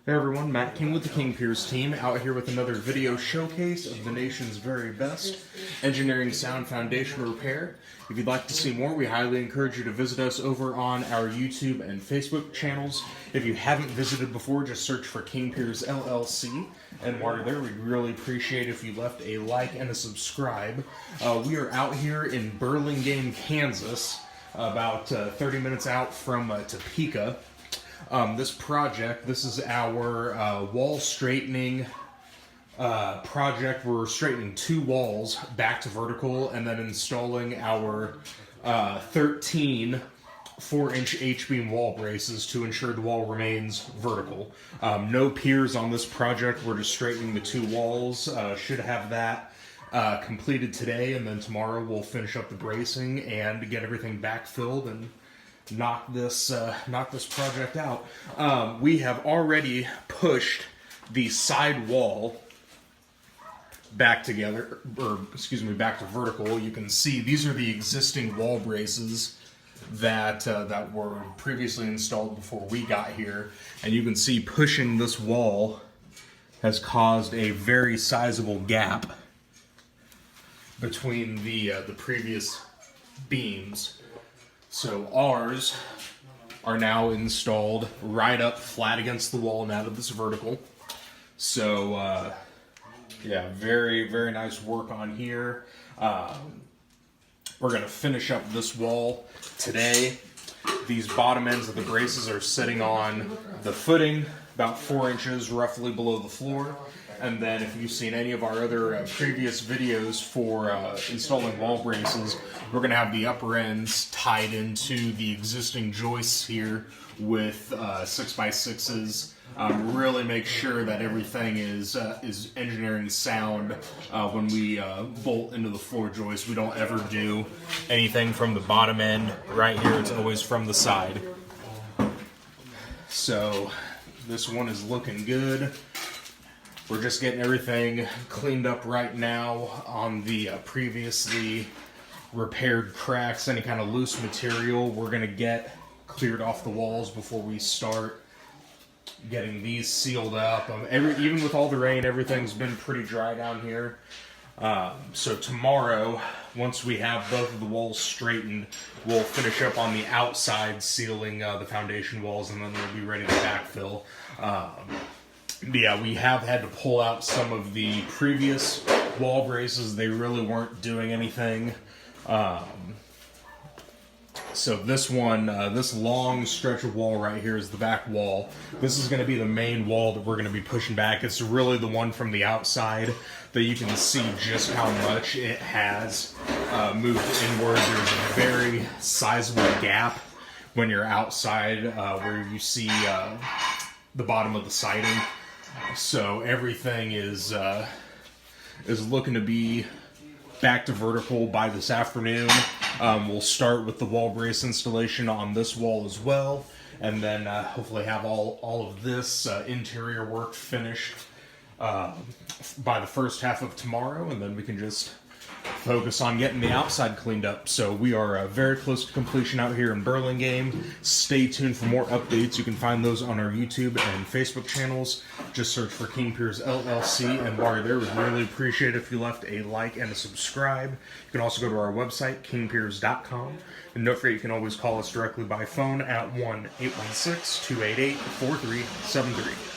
Hey everyone, Matt King with the King Piers team, out here with another video showcase of the nation's very best engineering sound foundation repair. If you'd like to see more, we highly encourage you to visit us over on our YouTube and Facebook channels. If you haven't visited before, just search for King Piers LLC. And while you're there, we'd really appreciate if you left a like and a subscribe. We are out here in Burlingame, Kansas, about 30 minutes out from Topeka. This project, this is our wall straightening project. We're straightening two walls back to vertical and then installing our 13 4-inch H-beam wall braces to ensure the wall remains vertical. No piers on this project. We're just straightening the two walls. Should have that completed today, and then tomorrow we'll finish up the bracing and get everything backfilled and knock this project out. We have already pushed the side wall back together, or excuse me, back to vertical. You can see these are the existing wall braces that were previously installed before we got here, and you can see pushing this wall has caused a very sizable gap between the previous beams. So ours are now installed right up flat against the wall now that this is vertical. So yeah, very, very nice work on here. We're going to finish up this wall today. These bottom ends of the braces are sitting on the footing, about 4 inches roughly below the floor. And then if you've seen any of our other previous videos for installing wall braces, we're going to have the upper ends tied into the existing joists here with 6x6s. Really make sure that everything is engineering sound when we bolt into the floor joist. We don't ever do anything from the bottom end right here. It's always from the side. So this one is looking good. We're just getting everything cleaned up right now on the previously repaired cracks. Any kind of loose material we're going to get cleared off the walls before we start getting these sealed up. Even with all the rain, everything's been pretty dry down here. So tomorrow, once we have both of the walls straightened, we'll finish up on the outside sealing the foundation walls, and then we'll be ready to backfill. Yeah, we have had to pull out some of the previous wall braces. They really weren't doing anything. So this one, this long stretch of wall right here is the back wall. This is going to be the main wall that we're going to be pushing back. It's really the one from the outside that you can see just how much it has moved inward. There's a very sizable gap when you're outside where you see the bottom of the siding. So everything is looking to be back to vertical by this afternoon. We'll start with the wall brace installation on this wall as well, and then hopefully have all of this interior work finished by the first half of tomorrow, and then we can just focus on getting the outside cleaned up. So we are very close to completion out here in Burlingame. Stay tuned for more updates. You can find those on our YouTube and Facebook channels. Just search for King Piers LLC, and while you're there, we'd really appreciate it if you left a like and a subscribe. You can also go to our website, kingpiers.com, and don't forget you can always call us directly by phone at 1-816-288-4373.